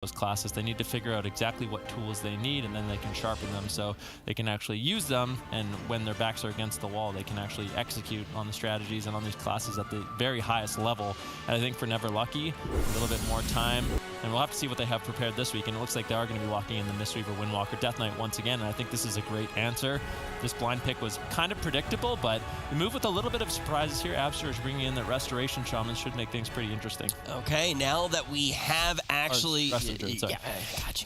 with classes. They need to figure out exactly what tools they need, and then they can sharpen them so they can actually use them, and when their backs are against the wall, they can actually execute on the strategies and on these classes at the very highest level. And I think for Never Lucky, a little bit more time, and we'll have to see what they have prepared this week, and it looks like they are going to be locking in the Mistweaver, Windwalker, Death Knight once again, and I think this is a great answer. This blind pick was kind of predictable, but we move with a little bit of surprises here. Absterge bringing in that Restoration Shaman should make things pretty interesting. Okay, now that we have actually... Yeah,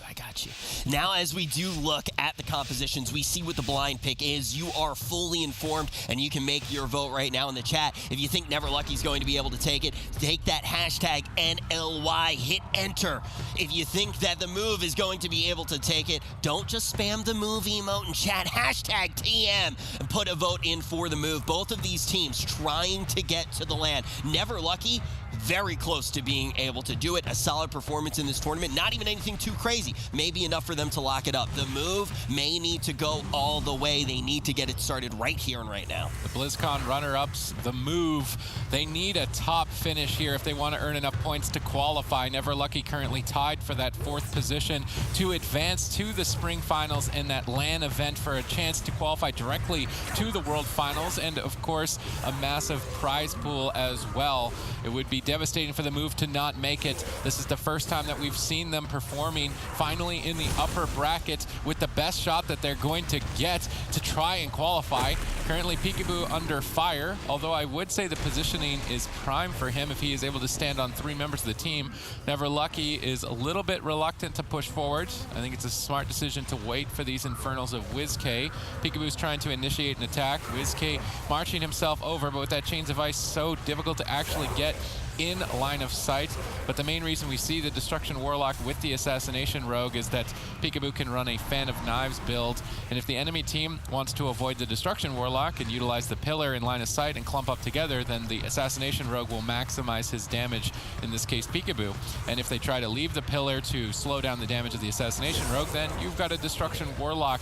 I got you. Now as we do look at the compositions, we see what the blind pick is. You are fully informed, and you can make your vote right now in the chat. If you think Never Lucky's going to be able to take it, take that hashtag NLY, hit enter. If you think that the move is going to be able to take it, don't just spam the move emote in chat, hashtag TM, and put a vote in for the move. Both of these teams trying to get to the land. Never Lucky, very close to being able to do it. A solid performance in this tournament, not even anything too crazy. Maybe enough for them to lock it up. The move may need to go all the way. They need to get it started right here and right now. The BlizzCon runner-ups, the move, they need a top finish here if they want to earn enough points to qualify. Never Lucky currently tied for that 4th position to advance to the Spring Finals and that LAN event for a chance to qualify directly to the World Finals, and of course a massive prize pool as well. It would be devastating for the move to not make it. This is the first time that we've seen them performing finally in the upper bracket with the best shot that they're going to get to try and qualify. Currently Peekaboo under fire, although I would say the positioning is prime for him if he is able to stand on 3 members of the team. Never Lucky is a little bit reluctant to push forward. I think it's a smart decision to wait for these Infernals of WizK. Peekaboo's trying to initiate an attack. WizK marching himself over, but with that Chains of Ice, so difficult to actually get in line of sight. But the main reason we see the Destruction Warlock with the Assassination Rogue is that Peekaboo can run a Fan of Knives build, and if the enemy team wants to avoid the Destruction Warlock and utilize the pillar in line of sight and clump up together, then the Assassination Rogue will maximize his damage, in this case Peekaboo. And if they try to leave the pillar to slow down the damage of the Assassination Rogue, then you've got a Destruction Warlock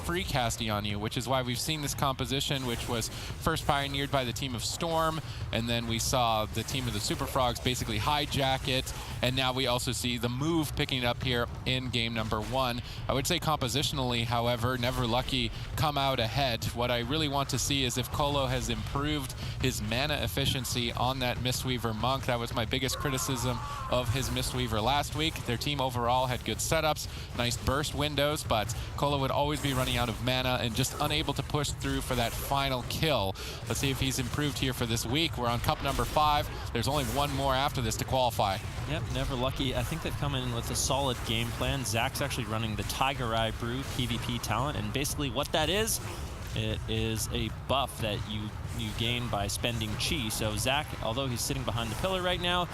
free casting on you, which is why we've seen this composition, which was first pioneered by the team of Storm, and then we saw the team of the Super Frogs basically hijack it, and now we also see the move picking it up here in game number 1. I would say compositionally, however, Never Lucky come out ahead. What I really want to see is if Colo has improved his mana efficiency on that Mistweaver Monk. That was my biggest criticism of his Mistweaver last week. Their team overall had good setups, nice burst windows, but Colo would always be running out of mana and just unable to push through for that final kill. Let's see if he's improved here for this week. We're on cup number 5. There's only one more after this to qualify. Yep, Never Lucky. I think they've come in with a solid game plan. Zach's actually running the Tiger Eye Brew PvP talent, and basically what that is, it is a buff that you gain by spending chi. So Zach, although he's sitting behind the pillar right now,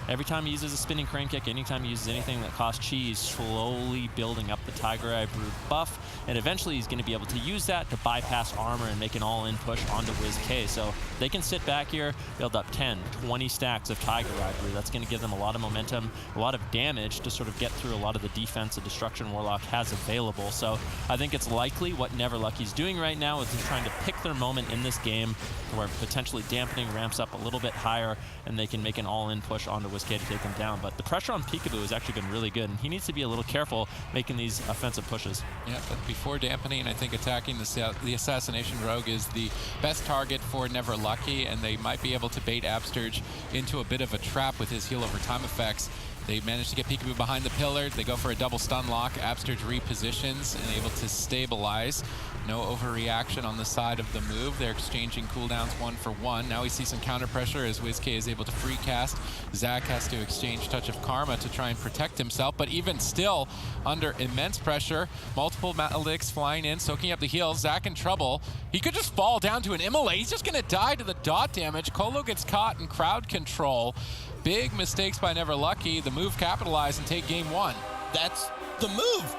every time he uses a spinning crane kick, anytime he uses anything that costs chi, he's slowly building up the Tiger Eye Brew buff, and eventually he's going to be able to use that to bypass armor and make an all-in push onto WizK. So they can sit back here, build up 10, 20 stacks of Tiger Eye Brew. That's going to give them a lot of momentum, a lot of damage to sort of get through a lot of the defense the Destruction Warlock has available. So I think it's likely what Never Lucky's doing right now is trying to pick their moment in this game where potentially dampening ramps up a little bit higher and they can make an all-in push onto WizK to take him down. But the pressure on Peekaboo has actually been really good, and he needs to be a little careful making these offensive pushes. Yeah, but before dampening, I think attacking the Assassination Rogue is the best target for Never Lucky, and they might be able to bait Absterge into a bit of a trap with his heal over time effects. They managed to get Peekaboo behind the pillar. They go for a double stun lock. Absterge repositions and able to stabilize. No overreaction on the side of the move. They're exchanging cooldowns 1 for 1. Now we see some counter pressure as WizK is able to free cast. Zach has to exchange Touch of Karma to try and protect himself, but even still under immense pressure. Multiple Malik's flying in, soaking up the heals. Zach in trouble. He could just fall down to an immolate. He's just gonna die to the dot damage. Colo gets caught in crowd control. Big mistakes by Never Lucky. The move capitalize and take game 1. That's the move.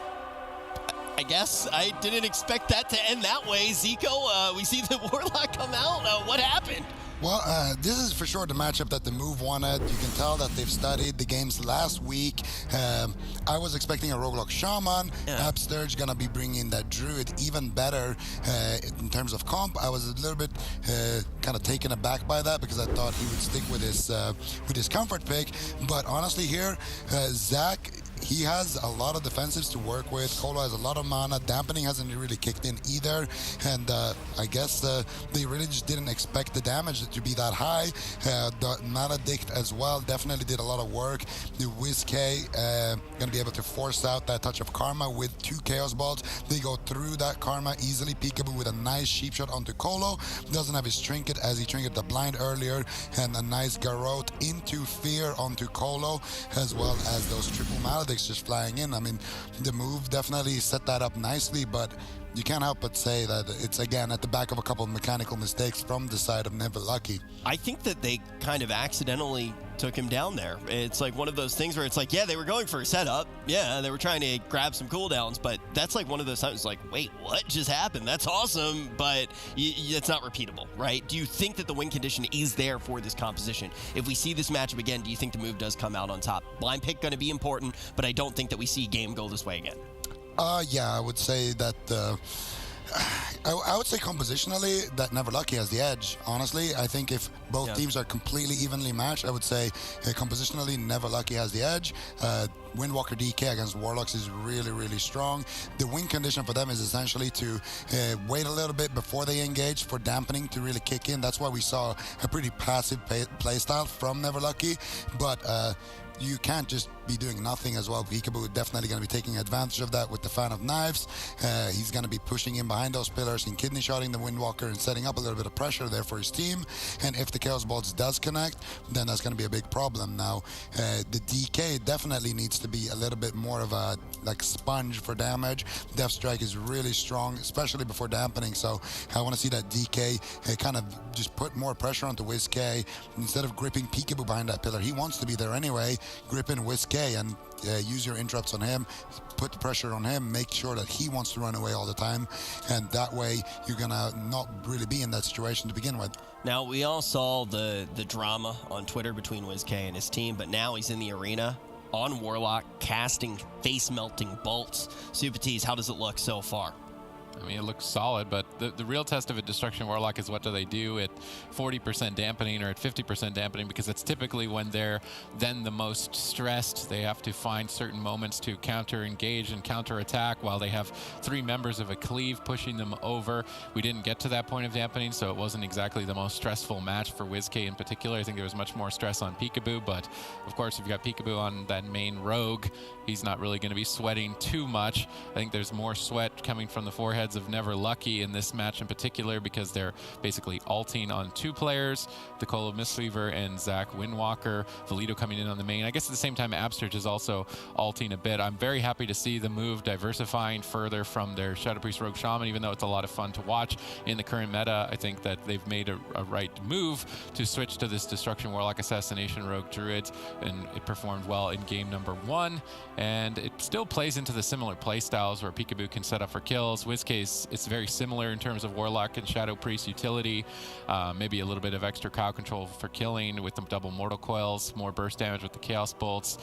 I guess I didn't expect that to end that way. Zico, we see the Warlock come out. What happened? Well, this is for sure the matchup that the move wanted. You can tell that they've studied the games last week. I was expecting a Roguelike Shaman. Absterge gonna be bringing that Druid even better in terms of comp. I was a little bit kind of taken aback by that because I thought he would stick with his comfort pick. But honestly here, Zach, he has a lot of defensives to work with. Colo has a lot of mana. Dampening hasn't really kicked in either. And I guess they really just didn't expect the damage to be that high. The Maledict as well definitely did a lot of work. The WizK going to be able to force out that touch of Karma with 2 Chaos Balls. They go through that Karma easily. Peekaboo with a nice sheep shot onto Colo. Doesn't have his trinket as he trinketed the blind earlier. And a nice Garrote into Fear onto Colo, as well as those triple Maledicts just flying in. I mean, the move definitely set that up nicely, but you can't help but say that it's, again, at the back of a couple of mechanical mistakes from the side of Never Lucky. I think that they kind of accidentally took him down there. It's like one of those things where it's like, yeah, they were going for a setup. Yeah, they were trying to grab some cooldowns, but that's like one of those times like, wait, what just happened? That's awesome, but it's not repeatable, right? Do you think that the win condition is there for this composition? If we see this matchup again, do you think the move does come out on top? Blind pick going to be important, but I don't think that we see game go this way again. Yeah, I would say that I would say compositionally that Never Lucky has the edge. Honestly, I think if both teams are completely evenly matched, I would say compositionally Never Lucky has the edge. Windwalker DK against Warlocks is really, really strong. The win condition for them is essentially to wait a little bit before they engage for dampening to really kick in. That's why we saw a pretty passive playstyle from Never Lucky, but you can't just be doing nothing as well. Peekaboo definitely going to be taking advantage of that with the Fan of Knives. He's going to be pushing in behind those pillars and kidney shotting the Windwalker and setting up a little bit of pressure there for his team. And if the Chaos Balls does connect, then that's going to be a big problem. Now, the DK definitely needs to be a little bit more of a sponge for damage. Death Strike is really strong, especially before dampening. So I want to see that DK kind of just put more pressure onto WizK instead of gripping Peekaboo behind that pillar. He wants to be there anyway. Grip in WizK and use your interrupts on him, put the pressure on him, make sure that he wants to run away all the time, and that way you're gonna not really be in that situation to begin with. Now, we all saw the drama on Twitter between WizK and his team, but now he's in the arena on Warlock, casting face-melting bolts. Supatis, how does it look so far? I mean, it looks solid, but the real test of a Destruction Warlock is what do they do at 40% dampening or at 50% dampening, because it's typically when they're then the most stressed. They have to find certain moments to counter-engage and counter-attack while they have 3 members of a cleave pushing them over. We didn't get to that point of dampening, so it wasn't exactly the most stressful match for WizK in particular. I think there was much more stress on Peekaboo, but of course, if you've got Peekaboo on that main rogue, he's not really going to be sweating too much. I think there's more sweat coming from the foreheads of Never Lucky in this match in particular, because they're basically ulting on 2 players, the Colo Mistweaver and Zach Windwalker, Valido coming in on the main. I guess at the same time, Absterge is also ulting a bit. I'm very happy to see the move diversifying further from their Shadow Priest Rogue Shaman, even though it's a lot of fun to watch in the current meta. I think that they've made a right move to switch to this Destruction Warlock Assassination Rogue Druid, and it performed well in game number 1, and it still plays into the similar playstyles where Peekaboo can set up for kills. WizK, it's very similar in terms of Warlock and Shadow Priest utility, maybe a little bit of extra cow control for killing with the double Mortal Coils, more burst damage with the Chaos Bolts.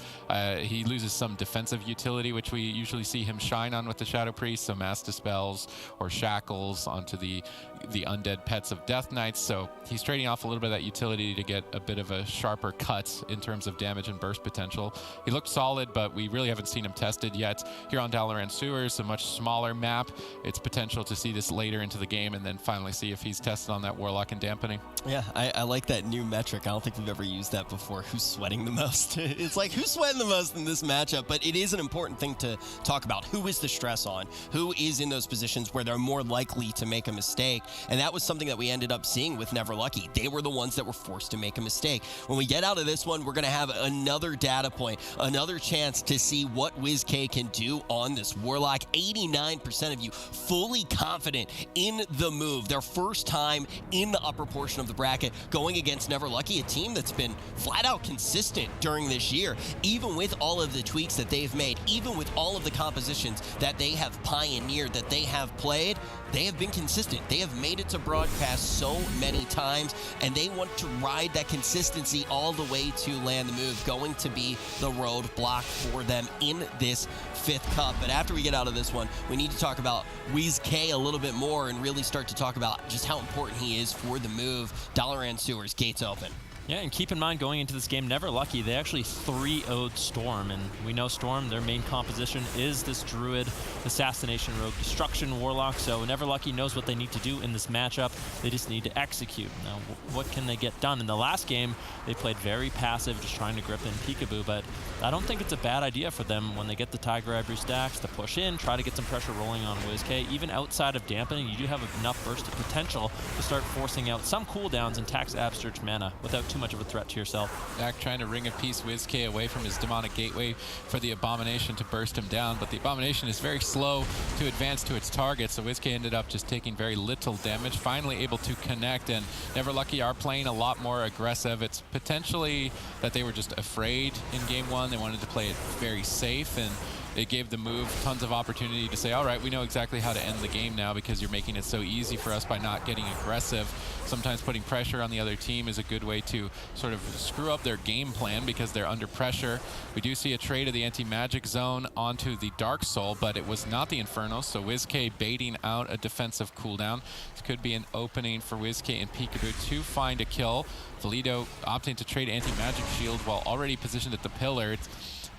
He loses some defensive utility, which we usually see him shine on with the Shadow Priest, so Mass Dispels or Shackles onto the undead pets of Death Knights, so he's trading off a little bit of that utility to get a bit of a sharper cut in terms of damage and burst potential. He looked solid, but we really haven't seen him tested yet. Here on Dalaran Sewers, a much smaller map, it's potential to see this later into the game and then finally see if he's tested on that Warlock and dampening. Yeah, I like that new metric. I don't think we've ever used that before. Who's sweating the most? It's like, who's sweating the most in this matchup? But it is an important thing to talk about. Who is the stress on? Who is in those positions where they're more likely to make a mistake? And that was something that we ended up seeing with Never Lucky. They were the ones that were forced to make a mistake. When we get out of this one, we're going to have another data point, another chance to see what WizK can do on this Warlock. 89% of you fully confident in the move. Their first time in the upper portion of the bracket going against Never Lucky, a team that's been flat out consistent during this year. Even with all of the tweaks that they've made, even with all of the compositions that they have pioneered, that they have played, they have been consistent. They have made it to broadcast so many times, and they want to ride that consistency all the way to land the move. Going to be the roadblock for them in this 5th cup. But after we get out of this one, we need to talk about WizK a little bit more and really start to talk about just how important he is for the move. Dalaran Sewers, gates open. Yeah, and keep in mind going into this game, Never Lucky, they actually 3-0'd Storm, and we know Storm, their main composition is this Druid, Assassination Rogue, Destruction Warlock, so Never Lucky knows what they need to do in this matchup. They just need to execute. Now, what can they get done? In the last game, they played very passive, just trying to grip in Peekaboo, but I don't think it's a bad idea for them when they get the Tiger Eye Brew stacks to push in, try to get some pressure rolling on WizK. Even outside of dampening, you do have enough burst of potential to start forcing out some cooldowns and tax Absurge mana without too much of a threat to yourself. Zach trying to Ring of Peace WizK away from his Demonic Gateway for the Abomination to burst him down, but the Abomination is very slow to advance to its target, so WizK ended up just taking very little damage, finally able to connect, and Never Lucky are playing a lot more aggressive. It's potentially that they were just afraid in game one. They wanted to play it very safe, and it gave the move tons of opportunity to say, all right, we know exactly how to end the game now because you're making it so easy for us by not getting aggressive. Sometimes putting pressure on the other team is a good way to sort of screw up their game plan because they're under pressure. We do see a trade of the anti-magic zone onto the Dark Soul, but it was not the Inferno, so WizK baiting out a defensive cooldown. This could be an opening for WizK and Peekaboo to find a kill. Valido opting to trade anti-magic shield while already positioned at the pillar.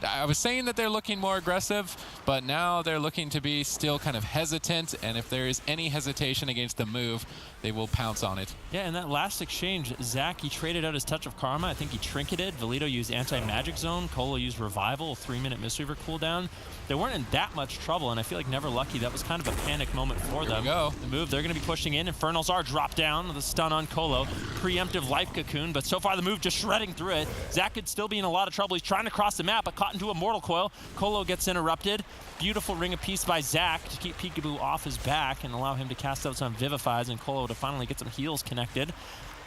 I was saying that they're looking more aggressive, but now they're looking to be still kind of hesitant, and if there is any hesitation against the move, they will pounce on it. Yeah, in that last exchange, Zach, he traded out his Touch of Karma. I think he trinketed. Valido used Anti-Magic Zone. Colo used Revival, 3-minute Mistweaver cooldown. They weren't in that much trouble, and I feel like Never Lucky, that was kind of a panic moment for them. Here we go. The move, they're going to be pushing in. Infernals are dropped down with a stun on Colo. Preemptive Life Cocoon, but so far the move just shredding through it. Zach could still be in a lot of trouble. He's trying to cross the map, but caught into a Mortal Coil. Colo gets interrupted. Beautiful Ring of Peace by Zach to keep Peekaboo off his back and allow him to cast out some Vivifies and Colo to finally get some heals connected.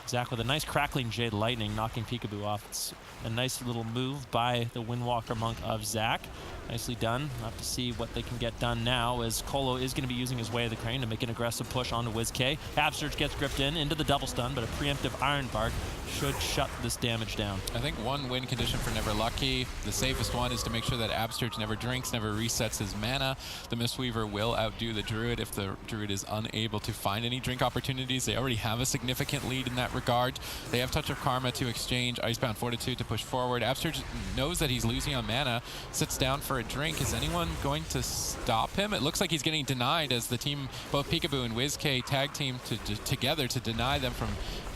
Zach with a nice crackling Jade Lightning knocking Peekaboo off. It's a nice little move by the Windwalker Monk of Zach. Nicely done. We'll have to see what they can get done now as Colo is going to be using his Way of the Crane to make an aggressive push onto WizK. Absurge gets gripped in into the double stun, but a preemptive Iron Bark should shut this damage down. I think one win condition for Never Lucky, the safest one, is to make sure that Absurge never drinks, never resets his mana. The Mistweaver will outdo the Druid if the Druid is unable to find any drink opportunities. They already have a significant lead in that regard. They have Touch of Karma to exchange, Icebound Fortitude to push forward. Absurge knows that he's losing on mana, sits down for a drink. Is anyone going to stop him? It looks like he's getting denied as the team, both Peekaboo and WizK, tag team together to deny them from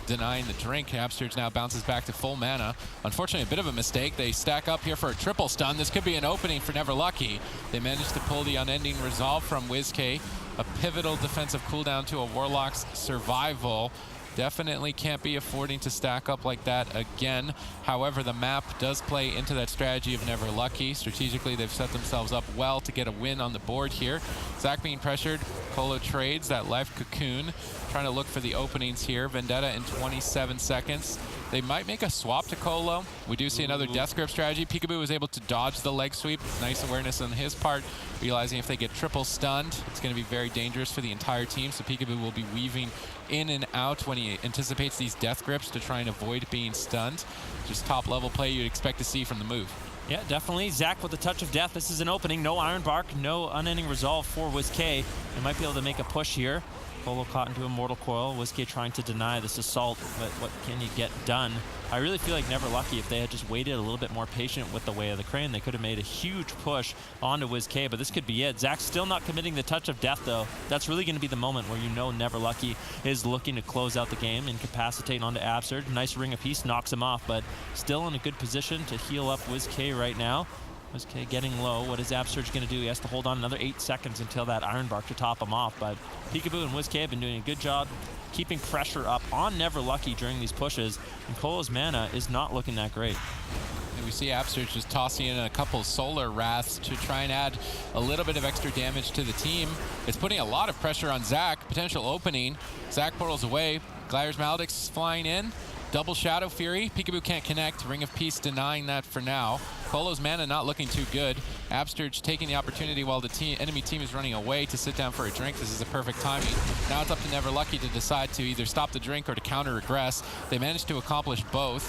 denying the drink. Absurge now bounces back to full mana. Unfortunately, a bit of a mistake. They stack up here for a triple stun. This could be an opening for Never Lucky. They managed to pull the Unending Resolve from WizK, a pivotal defensive cooldown to a Warlock's survival. Definitely can't be affording to stack up like that again. However, the map does play into that strategy of Never Lucky. Strategically, they've set themselves up well to get a win on the board here. Zach being pressured. Colo trades that Life Cocoon, trying to look for the openings here. Vendetta in 27 seconds. They might make a swap to Colo. We do see another Death Grip strategy. Peekaboo was able to dodge the leg sweep. Nice awareness on his part, realizing if they get triple stunned, it's going to be very dangerous for the entire team. So Peekaboo will be weaving in and out when he anticipates these Death Grips to try and avoid being stunned. Just top level play you'd expect to see from the move. Yeah, definitely. Zach with the Touch of Death. This is an opening. No Iron Bark, no Unending Resolve for WizK. They might be able to make a push here. Colo caught into a Mortal Coil. WizK trying to deny this assault, but what can you get done? I really feel like Never Lucky, if they had just waited a little bit more patient with the Way of the Crane, they could have made a huge push onto WizK, but this could be it. Zach's still not committing the Touch of Death, though. That's really going to be the moment where you know Never Lucky is looking to close out the game, incapacitate onto Absurge. Nice Ring of Peace knocks him off, but still in a good position to heal up WizK right now. WizK getting low. What is Absurge going to do? He has to hold on another 8 seconds until that Iron Bark to top him off. But Peekaboo and WizK have been doing a good job keeping pressure up on Never Lucky during these pushes. And Colo's mana is not looking that great. And we see Absurge just tossing in a couple Solar Wraths to try and add a little bit of extra damage to the team. It's putting a lot of pressure on Zach. Potential opening. Zach portals away. Glaire's Maledict's flying in. Double Shadow Fury. Peekaboo can't connect. Ring of Peace denying that for now. Colo's mana not looking too good. Absurge taking the opportunity while the enemy team is running away to sit down for a drink. This is a perfect timing. Now it's up to Never Lucky to decide to either stop the drink or to counter regress. They managed to accomplish both.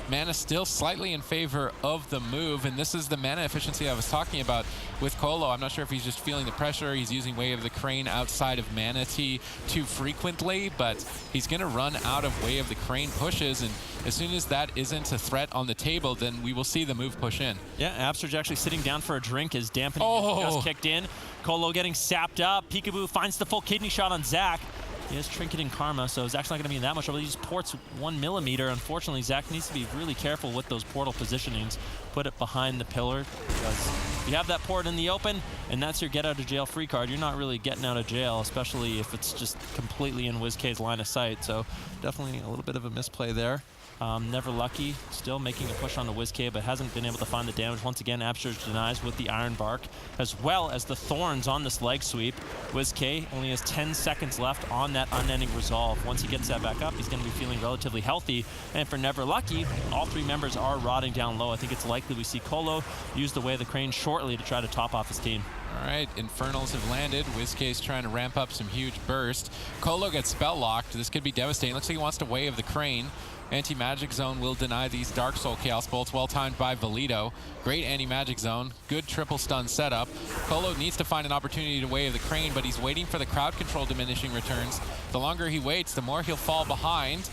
Mana still slightly in favor of the move, and this is the mana efficiency I was talking about with Colo. I'm not sure if he's just feeling the pressure. He's using Way of the Crane outside of Mana Tea too frequently, but he's going to run out of Way of the Crane pushes, and as soon as that isn't a threat on the table, then we will see the move push in. Yeah, Absurge actually sitting down for a drink as dampening just kicked in. Colo getting sapped up. Peekaboo finds the full kidney shot on Zach. He has Trinket and Karma, so Zach's not going to be in that much trouble. He just ports 1 millimeter. Unfortunately, Zach needs to be really careful with those portal positionings. Put it behind the pillar, because if you have that port in the open, and that's your get out of jail free card, you're not really getting out of jail, especially if it's just completely in WizK's line of sight. So definitely a little bit of a misplay there. Never Lucky still making a push on the WizK, but hasn't been able to find the damage. Once again, Absurge denies with the Iron Bark, as well as the Thorns on this leg sweep. WizK only has 10 seconds left on that Unending Resolve. Once he gets that back up, he's going to be feeling relatively healthy. And for Never Lucky, all 3 members are rotting down low. I think it's likely we see Colo use the Way of the Crane shortly to try to top off his team. All right, Infernals have landed. WizK's trying to ramp up some huge burst. Colo gets spell locked. This could be devastating. Looks like he wants to Way of the Crane. Anti-Magic Zone will deny these Dark Soul Chaos Bolts, well timed by Valido. Great anti-Magic Zone, good triple stun setup. Colo needs to find an opportunity to Way of the Crane, but he's waiting for the crowd control diminishing returns. The longer he waits, the more he'll fall behind.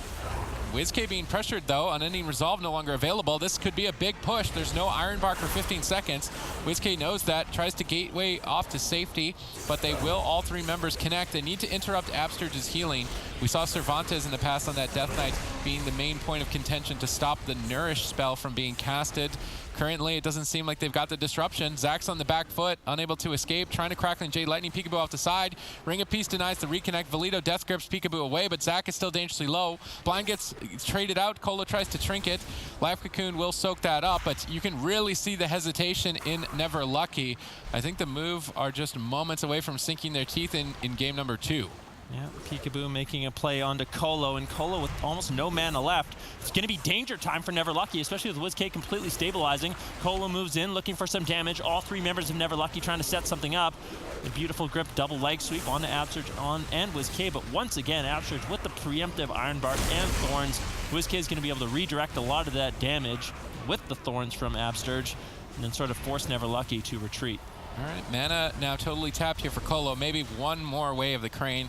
WizK being pressured though, Unending Resolve no longer available. This could be a big push. There's no Iron Bark for 15 seconds. WizK knows that, tries to gateway off to safety, but they will all 3 members connect. They need to interrupt Absurge's healing. We saw Cervantes in the past on that Death Knight being the main point of contention to stop the Nourish spell from being casted. Currently, it doesn't seem like they've got the disruption. Zach's on the back foot, unable to escape, trying to Crackling Jade Lightning, Peekaboo off the side. Ring of Peace denies the reconnect. Valido Death Grips Peekaboo away, but Zach is still dangerously low. Blind gets traded out. Colo tries to Trinket. Life Cocoon will soak that up, but you can really see the hesitation in Never Lucky. I think the move are just moments away from sinking their teeth in game number 2. Yeah, Peekaboo making a play onto Colo, and Colo with almost no mana left. It's going to be danger time for Never Lucky, especially with WizK completely stabilizing. Colo moves in, looking for some damage. All 3 members of Never Lucky trying to set something up. A beautiful grip double leg sweep onto Absurge and WizK, but once again, Absurge with the preemptive Iron Bark and Thorns. WizK is going to be able to redirect a lot of that damage with the Thorns from Absurge, and then sort of force Never Lucky to retreat. All right, mana now totally tapped here for Colo. Maybe one more Way of the Crane.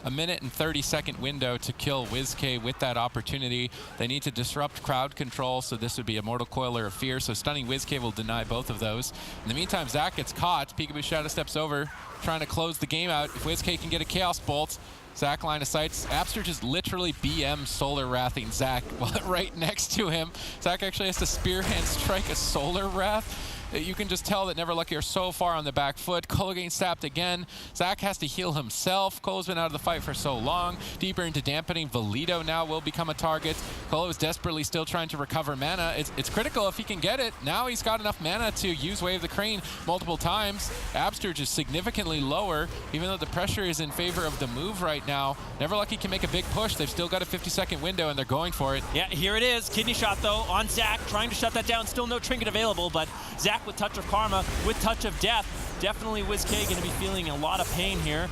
A minute and 30-second window to kill WizK with that opportunity. They need to disrupt crowd control, so this would be a Mortal Coiler of Fear. So stunning WizK will deny both of those. In the meantime, Zach gets caught. Peekaboo Shadow steps over, trying to close the game out. If WizK can get a Chaos Bolt, Zach line of sights. Absurge is literally BM Solar Wrathing Zach right next to him. Zach actually has to Spearhand Strike a Solar Wrath. You can just tell that Never Lucky are so far on the back foot. Colo getting sapped again. Zach has to heal himself. Colo's been out of the fight for so long. Deeper into dampening. Valido now will become a target. Colo is desperately still trying to recover mana. It's critical if he can get it. Now he's got enough mana to use Way of the Crane multiple times. Absurge is significantly lower, even though the pressure is in favor of the move right now. Never Lucky can make a big push. They've still got a 50-second window, and they're going for it. Yeah, here it is. Kidney shot, though, on Zach, trying to shut that down. Still no Trinket available, but Zach with Touch of Karma, with Touch of Death. Definitely WizK going to be feeling a lot of pain here.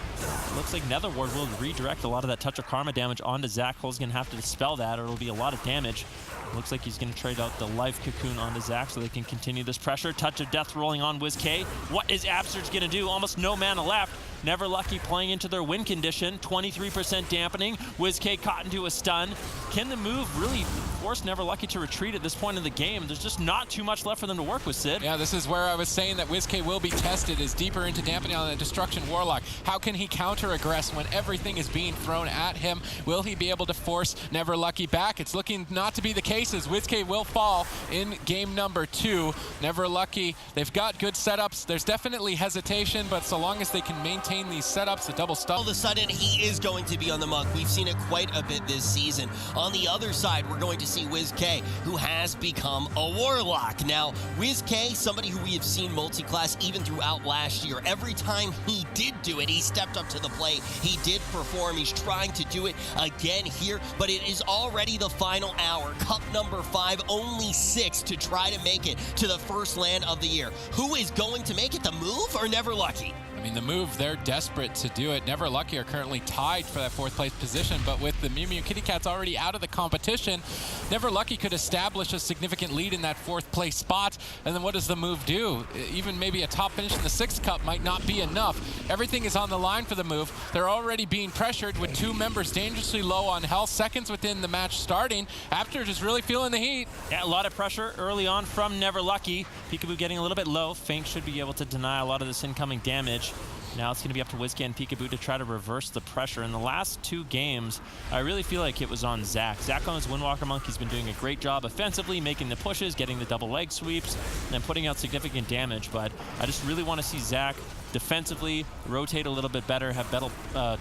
Looks like Netherward will redirect a lot of that Touch of Karma damage onto Zach. Cole's going to have to dispel that, or it'll be a lot of damage. Looks like he's going to trade out the Life Cocoon onto Zach so they can continue this pressure. Touch of Death rolling on WizK. What is Absurge going to do? Almost no mana left. Never Lucky playing into their win condition. 23% dampening. WizK caught into a stun. Can the move really force Never Lucky to retreat at this point in the game? There's just not too much left for them to work with, Sid. Yeah, this is where I was saying that WizK will be tested, is deeper into dampening on the Destruction Warlock. How can he counter-aggress when everything is being thrown at him? Will he be able to force Never Lucky back? It's looking not to be the case, as WizK will fall in game number 2. Never Lucky, they've got good setups. There's definitely hesitation, but so long as they can maintain these setups, the double stun. All of a sudden, he is going to be on the monk. We've seen it quite a bit this season. On the other side, we're going to see WizK, who has become a Warlock. Now, WizK, somebody who we have seen multi-class even throughout last year. Every time he did do it, he stepped up to the plate. He did perform. He's trying to do it again here, but it is already the final hour. Cup number 5, only 6 to try to make it to the first land of the year. Who is going to make it, the move or Never Lucky? I mean, the move, they're desperate to do it. Never Lucky are currently tied for that 4th place position, but with the Mew Mew Kitty Cats already out of the competition, Never Lucky could establish a significant lead in that 4th place spot, and then what does the move do? Even maybe a top finish in the 6th cup might not be enough. Everything is on the line for the move. They're already being pressured with 2 members dangerously low on health, seconds within the match starting. Absterge is really feeling the heat. Yeah, a lot of pressure early on from Never Lucky. Peekaboo getting a little bit low. Fink should be able to deny a lot of this incoming damage. Now it's going to be up to WizKid and Peekaboo to try to reverse the pressure. In the last 2 games, I really feel like it was on Zach. Zach on his Windwalker Monk, he's been doing a great job offensively, making the pushes, getting the double leg sweeps, and putting out significant damage. But I just really want to see Zach defensively rotate a little bit better, have better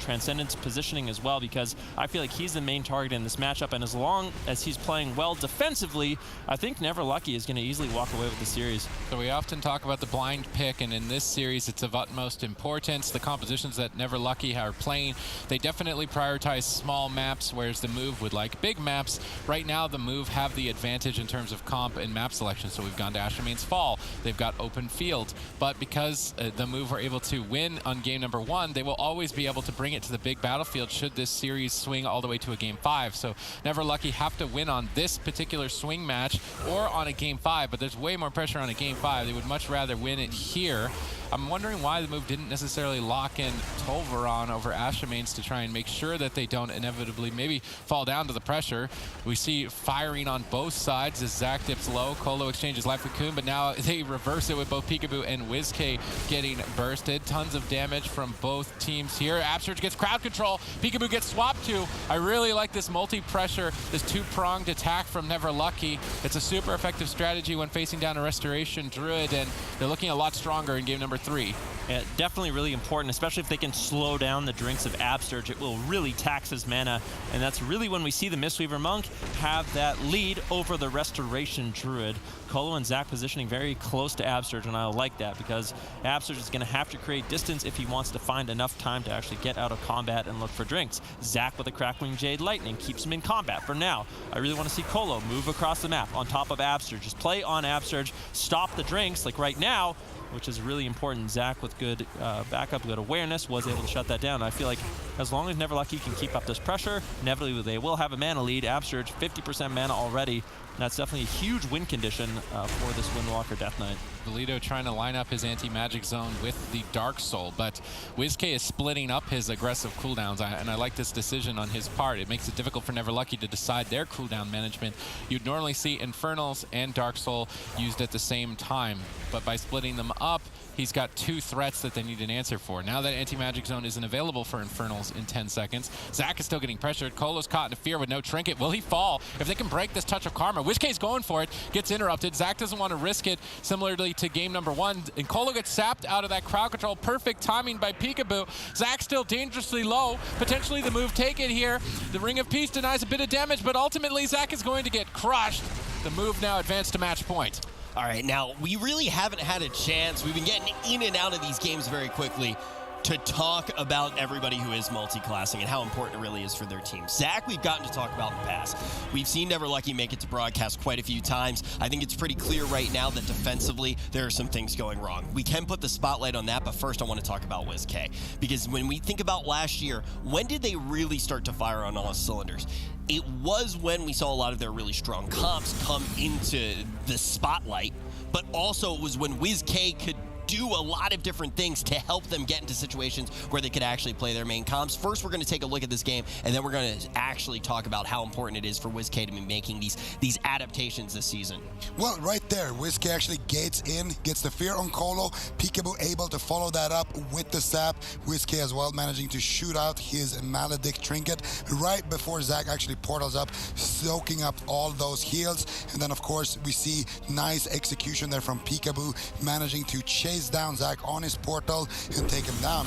transcendence positioning as well, because I feel like he's the main target in this matchup, and as long as he's playing well defensively, I think Never Lucky is going to easily walk away with the series. So we often talk about the blind pick, and in this series it's of utmost importance. The compositions that Never Lucky are playing, they definitely prioritize small maps, whereas the move would like big maps. Right now the move have the advantage in terms of comp and map selection, so we've gone to Ashamane's Fall, they've got open field, but because the move are able to win on game number 1, they will always be able to bring it to the big battlefield should this series swing all the way to a game 5. So Never Lucky have to win on this particular swing match or on a game 5, but there's way more pressure on a game 5. They would much rather win it here. I'm wondering why the move didn't necessarily lock in Tolvaron over Ashamane's to try and make sure that they don't inevitably maybe fall down to the pressure. We see firing on both sides as Zach dips low. Colo exchanges life with Coon, but now they reverse it with both Peekaboo and WizK getting bursted. Tons of damage from both teams here. Absterge gets crowd control. Peekaboo gets swapped to. I really like this multi-pressure, this 2-pronged attack from Never Lucky. It's a super effective strategy when facing down a Restoration Druid, and they're looking a lot stronger in game number 3. Yeah, definitely really important, especially if they can slow down the drinks of Absterge. It will really tax his mana, and that's really when we see the Mistweaver Monk have that lead over the Restoration Druid. Colo and Zach positioning very close to Absterge, and I like that because Absterge is going to have to create distance if he wants to find enough time to actually get out of combat and look for drinks. Zach with a Crackwing Jade Lightning keeps him in combat for now. I really want to see Colo move across the map on top of Absterge. Just play on Absterge, stop the drinks like right now, which is really important. Zach with good backup, good awareness, was able to shut that down. I feel like as long as Never Lucky can keep up this pressure, inevitably they will have a mana lead. Absterge, 50% mana already. And that's definitely a huge win condition for this Windwalker Death Knight. Valido trying to line up his anti-magic zone with the Dark Soul, but WizK is splitting up his aggressive cooldowns, and I like this decision on his part. It makes it difficult for Never Lucky to decide their cooldown management. You'd normally see Infernals and Dark Soul used at the same time, but by splitting them up, he's got 2 threats that they need an answer for. Now that anti-magic zone isn't available for Infernals in 10 seconds, Zach is still getting pressured. Colo's caught in a fear with no trinket. Will he fall? If they can break this Touch of Karma, WizK's going for it, gets interrupted. Zach doesn't want to risk it, similarly to game number 1, and Colo gets sapped out of that crowd control. Perfect timing by Peekaboo. Zach still dangerously low, potentially the move taken here. The Ring of Peace denies a bit of damage, but ultimately Zach is going to get crushed. The move now advanced to match point. All right, now, we really haven't had a chance. We've been getting in and out of these games very quickly to talk about everybody who is multi-classing and how important it really is for their team. Zach, we've gotten to talk about in the past. We've seen Never Lucky make it to broadcast quite a few times. I think it's pretty clear right now that defensively, there are some things going wrong. We can put the spotlight on that, but first I want to talk about WizK. Because when we think about last year, when did they really start to fire on all cylinders? It was when we saw a lot of their really strong comps come into the spotlight, but also it was when WizK could do a lot of different things to help them get into situations where they could actually play their main comps. First, we're going to take a look at this game, and then we're going to actually talk about how important it is for WizK to be making these adaptations this season. Well, right there, WizK actually gates in, gets the fear on Colo. Peekaboo able to follow that up with the sap. WizK as well managing to shoot out his Maledict Trinket right before Zach actually portals up, soaking up all those heals. And then, of course, we see nice execution there from Peekaboo, managing to chase down Zach on his portal and take him down.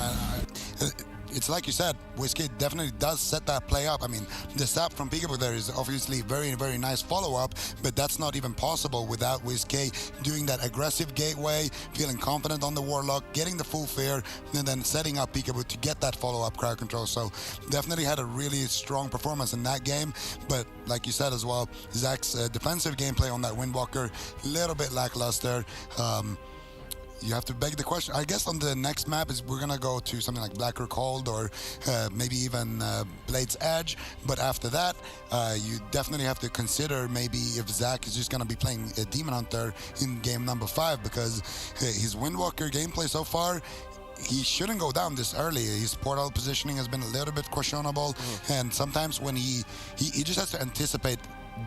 It's like you said, WizK definitely does set that play up. I mean, the sap from Peekaboo there is obviously very, very nice follow-up, but that's not even possible without WizK doing that aggressive gateway, feeling confident on the Warlock, getting the full fear, and then setting up Peekaboo to get that follow-up crowd control. So definitely had a really strong performance in that game, but like you said as well, Zach's defensive gameplay on that Windwalker, a little bit lackluster. you have to beg the question. I guess on the next map is we're going to go to something like Black or Cold, or maybe even Blade's Edge. But after that, you definitely have to consider maybe if Zach is just going to be playing a Demon Hunter in game number 5, because his Windwalker gameplay so far, he shouldn't go down this early. His portal positioning has been a little bit questionable, and sometimes when he just has to anticipate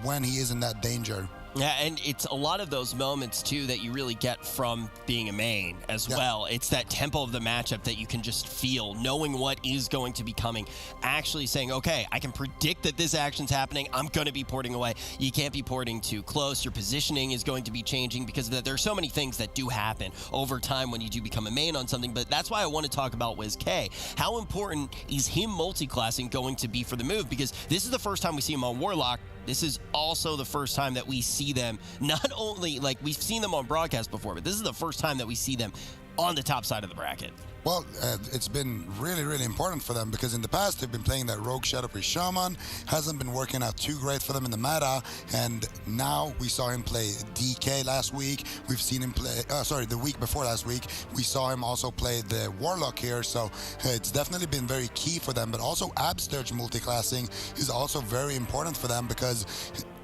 when he is in that danger. Yeah, and it's a lot of those moments, too, that you really get from being a main as well. It's that tempo of the matchup that you can just feel, knowing what is going to be coming, actually saying, okay, I can predict that this action's happening, I'm going to be porting away. You can't be porting too close. Your positioning is going to be changing, because there are so many things that do happen over time when you do become a main on something. But that's why I want to talk about WizK. How important is him multi-classing going to be for the move? Because this is the first time we see him on Warlock. This is also the first time that we see them, not only, like, we've seen them on broadcast before, but this is the first time that we see them on the top side of the bracket. Well, it's been really, really important for them, because in the past they've been playing that Rogue Shadow Priest Shaman. Hasn't been working out too great for them in the meta, and now we saw him play DK last week. We've seen him play, the week before last week, we saw him also play the Warlock here, so it's definitely been very key for them. But also Absterge multi-classing is also very important for them, because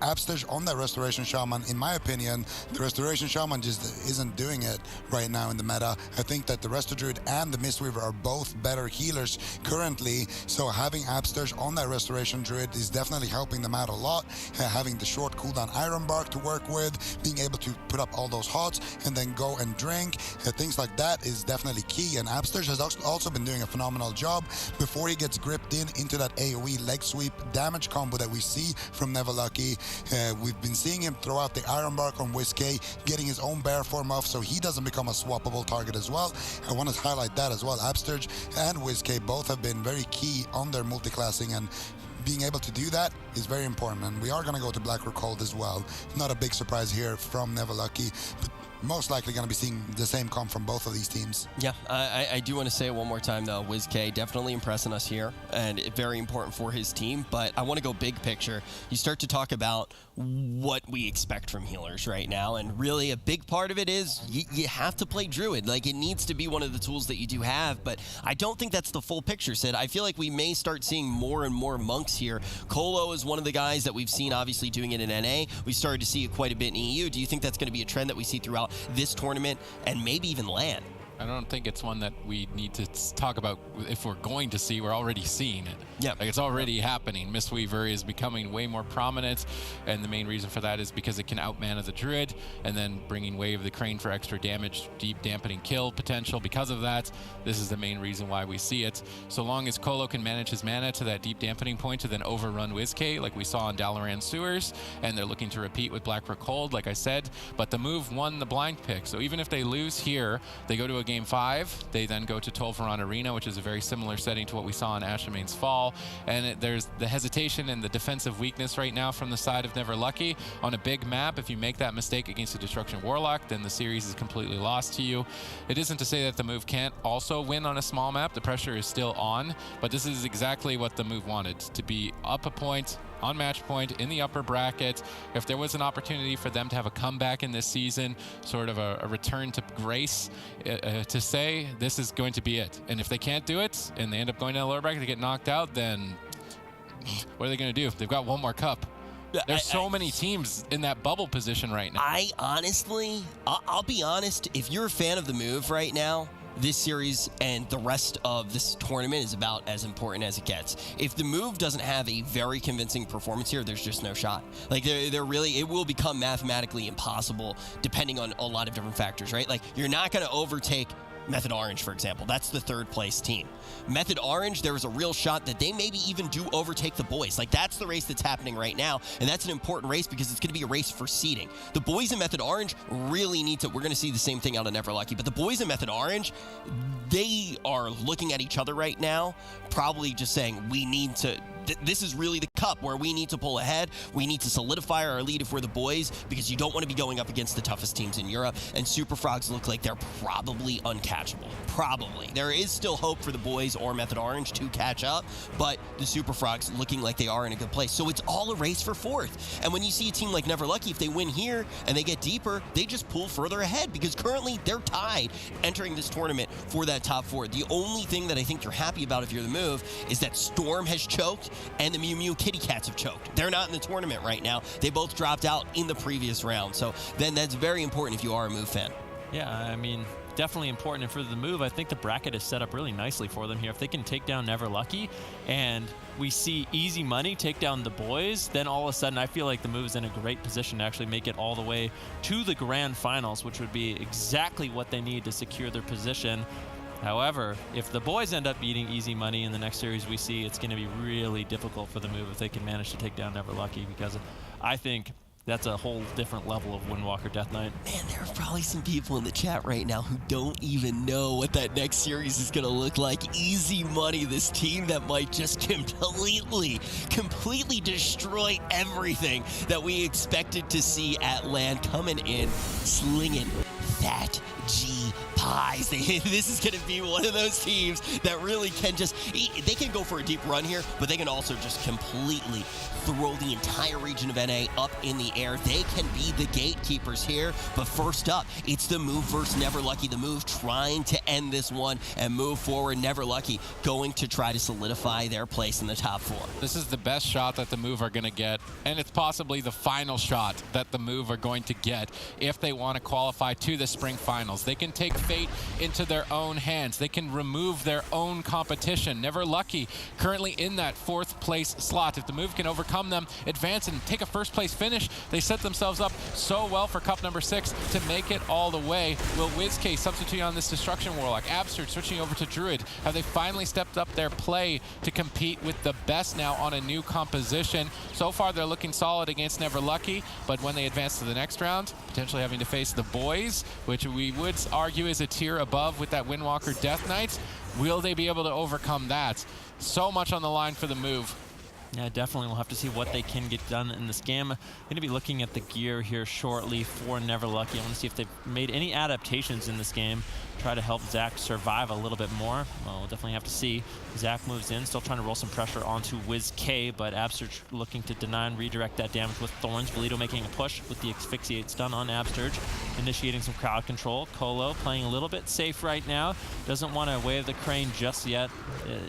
Absterge on that Restoration Shaman, in my opinion, the Restoration Shaman just isn't doing it right now in the meta. I think that the Resto Druid and the Mistweaver are both better healers currently, so having Absterge on that Restoration Druid is definitely helping them out a lot. Having the short cooldown Iron Bark to work with, being able to put up all those hots and then go and drink, things like that is definitely key. And Absterge has also been doing a phenomenal job before he gets gripped into that AoE leg sweep damage combo that we see from Never Lucky. We've been seeing him throw out the Iron Bark on WizK, getting his own bear form off so he doesn't become a swappable target as well. I want to highlight that as well. Absterge and WizK both have been very key on their multi-classing, and being able to do that is very important. And we are going to go to Black or Cold as well. Not a big surprise here from Never Lucky, but most likely going to be seeing the same comp from both of these teams. Yeah, I do want to say it one more time, though. WizK definitely impressing us here, and very important for his team. But I want to go big picture. You start to talk about what we expect from healers right now, and really a big part of it is you have to play Druid. Like, it needs to be one of the tools that you do have, but I don't think that's the full picture, Sid. I feel like we may start seeing more and more monks here. Colo is one of the guys that we've seen obviously doing it in NA. We started to see it quite a bit in EU. Do you think that's going to be a trend that we see throughout this tournament and maybe even LAN? I don't think it's one that we need to talk about if we're going to see. We're already seeing it. Yeah, like, it's already happening. Mistweaver is becoming way more prominent, and the main reason for that is because it can outmana the Druid, and then bringing Wave of the Crane for extra damage, deep dampening kill potential. Because of that, this is the main reason why we see it. So long as Colo can manage his mana to that deep dampening point to then overrun WizK, like we saw on Dalaran Sewers, and they're looking to repeat with Black for Cold, like I said. But the move won the blind pick, so even if they lose here, they go to a Game 5. They then go to Tolvaron Arena, which is a very similar setting to what we saw in Ashamane's Fall. And there's the hesitation and the defensive weakness right now from the side of Never Lucky. On a big map, if you make that mistake against a Destruction Warlock, then the series is completely lost to you. It isn't to say that the move can't also win on a small map. The pressure is still on, but this is exactly what the move wanted, to be up a point, on match point, in the upper bracket. If there was an opportunity for them to have a comeback in this season, sort of a return to grace, to say this is going to be it. And if they can't do it and they end up going to the lower bracket, they get knocked out, then what are they going to do? They've got one more cup. There's so many teams in that bubble position right now. I honestly, I'll be honest, if you're a fan of the move right now, this series and the rest of this tournament is about as important as it gets. If the move doesn't have a very convincing performance here, there's just no shot. Like, they're really, it will become mathematically impossible depending on a lot of different factors, right? Like, you're not going to overtake Method Orange, for example. That's the third place team. Method Orange, there is a real shot that they maybe even do overtake the boys. Like, that's the race that's happening right now, and that's an important race because it's going to be a race for seeding. The boys in Method Orange really need to, we're going to see the same thing out of Never Lucky, but the boys in Method Orange, they are looking at each other right now, probably just saying, we need to, this is really the cup where we need to pull ahead. We need to solidify our lead if we're the boys, because you don't want to be going up against the toughest teams in Europe, and Super Frogs look like they're probably uncatchable. Probably. There is still hope for the boys or Method Orange to catch up, but the Super Frogs looking like they are in a good place. So it's all a race for fourth. And when you see a team like Never Lucky, if they win here and they get deeper, they just pull further ahead, because currently they're tied entering this tournament for that top four. The only thing that I think you're happy about if you're the Move is that Storm has choked and the Mew Mew Kitty Cats have choked. They're not in the tournament right now. They both dropped out in the previous round. So then that's very important if you are a Move fan. Yeah, I mean, definitely important. And for the Move, I think the bracket is set up really nicely for them here. If they can take down Never Lucky and we see Easy Money take down the boys, then all of a sudden I feel like the Move is in a great position to actually make it all the way to the grand finals, which would be exactly what they need to secure their position. However, if the boys end up beating Easy Money in the next series we see, it's going to be really difficult for the Move if they can manage to take down Never Lucky, because I think that's a whole different level of Windwalker Death Knight. Man, there are probably some people in the chat right now who don't even know what that next series is going to look like. Easy Money, this team that might just completely destroy everything that we expected to see at LAN, coming in, slinging that G pies. This is going to be one of those teams that really can just, they can go for a deep run here, but they can also just completely throw the entire region of NA up in the air. They can be the gatekeepers here, but first up, it's the Move versus Never Lucky. The Move trying to end this one and move forward. Never Lucky going to try to solidify their place in the top four. This is the best shot that the Move are going to get, and it's possibly the final shot that the Move are going to get if they want to qualify to the Spring Finals. They can take fate into their own hands. They can remove their own competition. Never Lucky currently in that 4th place slot. If the Move can overcome them, advance and take a 1st place finish, they set themselves up so well for Cup number 6 to make it all the way. Will WizK substitute on this Destruction Warlock? Absurd switching over to Druid. Have they finally stepped up their play to compete with the best now on a new composition? So far they're looking solid against Never Lucky, but when they advance to the next round, potentially having to face the boys, which we would argue is a tier above with that Windwalker Death Knights, will they be able to overcome that? So much on the line for the Move. Yeah, definitely. We'll have to see what they can get done in this game. I'm going to be looking at the gear here shortly for Never Lucky. I want to see if they've made any adaptations in this game, try to help Zach survive a little bit more. Well, we'll definitely have to see. Zach moves in, still trying to roll some pressure onto WizK, but Absurge looking to deny and redirect that damage with Thorns. Valito making a push with the Asphyxiate stun on Absurge, initiating some crowd control. Colo playing a little bit safe right now. Doesn't want to wave the crane just yet.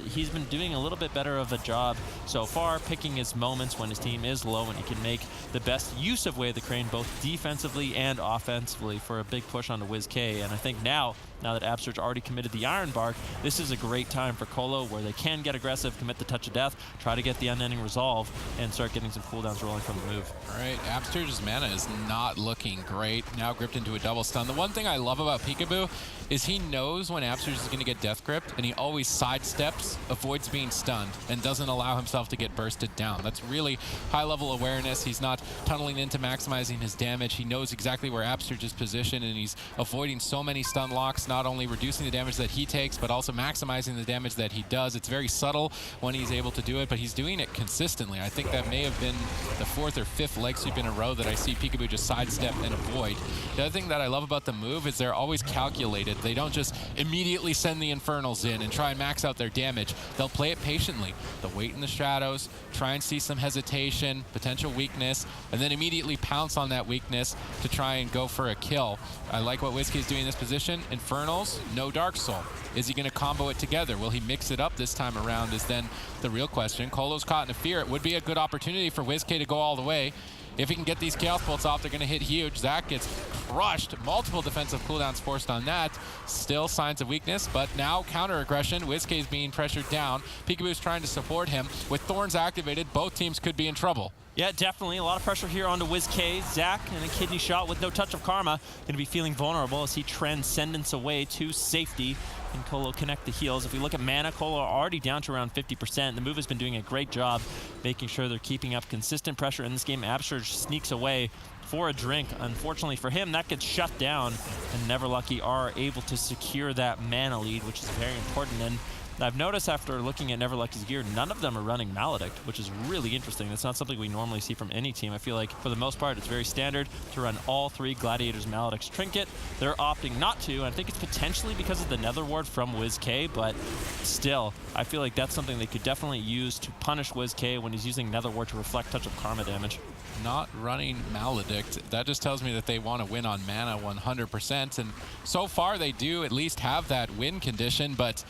He's been doing a little bit better of a job so far, picking his moments when his team is low and he can make the best use of Wave the Crane, both defensively and offensively, for a big push onto WizK. And I think now that Absurge already committed the Iron Bark, this is a great time for Colo where they can get aggressive, commit the Touch of Death, try to get the Unending Resolve, and start getting some cooldowns rolling from the Move. All right, Absurge's mana is not looking great. Now gripped into a double stun. The one thing I love about Peekaboo is he knows when Absurge is going to get death gripped, and he always sidesteps, avoids being stunned, and doesn't allow himself to get bursted down. That's really high-level awareness. He's not tunneling into maximizing his damage. He knows exactly where Absurge is positioned, and he's avoiding so many stun locks, not only reducing the damage that he takes, but also maximizing the damage that he does. It's very subtle when he's able to do it, but he's doing it consistently. I think that may have been the 4th or 5th leg sweep in a row that I see Peekaboo just sidestep and avoid. The other thing that I love about the Move is they're always calculated. They don't just immediately send the Infernals in and try and max out their damage. They'll play it patiently. They'll wait in the shadows, try and see some hesitation, potential weakness, and then immediately pounce on that weakness to try and go for a kill. I like what WizK is doing in this position. Infernals, no Dark Soul. Is he going to combo it together? Will he mix it up this time around is then the real question. Colo's caught in a fear. It would be a good opportunity for WizK to go all the way. If he can get these Chaos Bolts off, they're going to hit huge. Zach gets crushed. Multiple defensive cooldowns forced on that. Still signs of weakness, but now counter-aggression. WizK is being pressured down. Peekaboo's trying to support him. With Thorns activated, both teams could be in trouble. Yeah, definitely. A lot of pressure here onto WizK. Zach and a kidney shot with no Touch of Karma. Going to be feeling vulnerable as he transcendence away to safety. And Colo connect the heals. If we look at mana, Colo are already down to around 50%. The Move has been doing a great job making sure they're keeping up consistent pressure in this game. Absurge sneaks away for a drink. Unfortunately for him, that gets shut down, and Neverlucky are able to secure that mana lead, which is very important. And I've noticed after looking at Neverlucky's gear, none of them are running Maledict, which is really interesting. That's not something we normally see from any team. I feel like for the most part, it's very standard to run all 3 Gladiators Maledict's Trinket. They're opting not to, and I think it's potentially because of the Nether Ward from WizK, but still, I feel like that's something they could definitely use to punish WizK when he's using Nether Ward to reflect touch of karma damage. Not running Maledict, that just tells me that they want to win on mana 100%, and so far they do at least have that win condition, but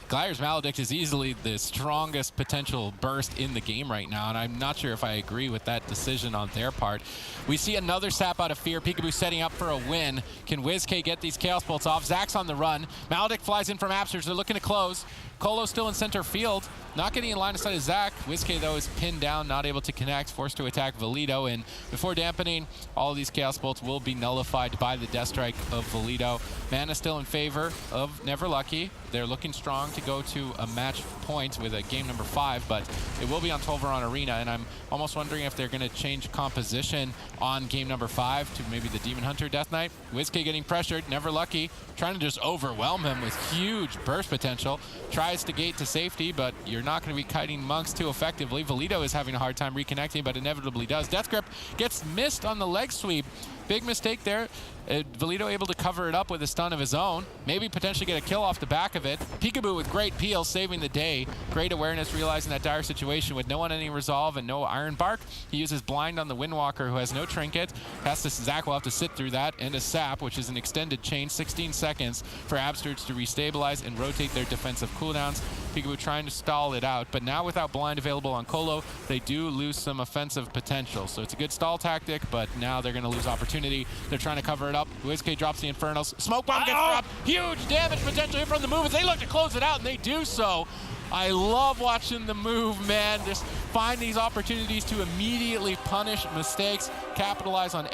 Gladiators Maledict is easily the strongest potential burst in the game right now, and I'm not sure if I agree with that decision on their part. We see another sap out of Fear. Peekaboo setting up for a win. Can WizK get these Chaos Bolts off? Zach's on the run. Maledict flies in from Absurge. They're looking to close. Colo still in center field, not getting in line of sight of Zach. WizK, though, is pinned down, not able to connect, forced to attack Valido, and before dampening, all of these Chaos Bolts will be nullified by the Death Strike of Valido. Mana still in favor of Neverlucky. They're looking strong to go to a match point with a game number 5, but it will be on 12 on Arena, and I'm almost wondering if they're going to change composition on game number 5 to maybe the Demon Hunter Death Knight. WizK getting pressured, Neverlucky trying to just overwhelm him with huge burst potential. Tries to gate to safety, but you're not going to be kiting Monks too effectively. Valido is having a hard time reconnecting, but inevitably does. Death Grip gets missed on the leg sweep. Big mistake there. Valido able to cover it up with a stun of his own. Maybe potentially get a kill off the back of it. Peekaboo with great peel, saving the day. Great awareness, realizing that dire situation with no one any resolve and no Iron Bark. He uses blind on the Windwalker, who has no trinket. Zach will have to sit through that, and a sap, which is an extended chain, 16 seconds for Absurge to restabilize and rotate their defensive cooldowns. Peekaboo trying to stall it out, but now without blind available on Colo, they do lose some offensive potential. So it's a good stall tactic, but now they're going to lose opportunity. They're trying to cover it up. WizK drops the Infernals. Smoke Bomb gets dropped. Huge damage potential here from the move as they look to close it out, and they do so. I love watching the move, man. Just find these opportunities to immediately punish mistakes, capitalize on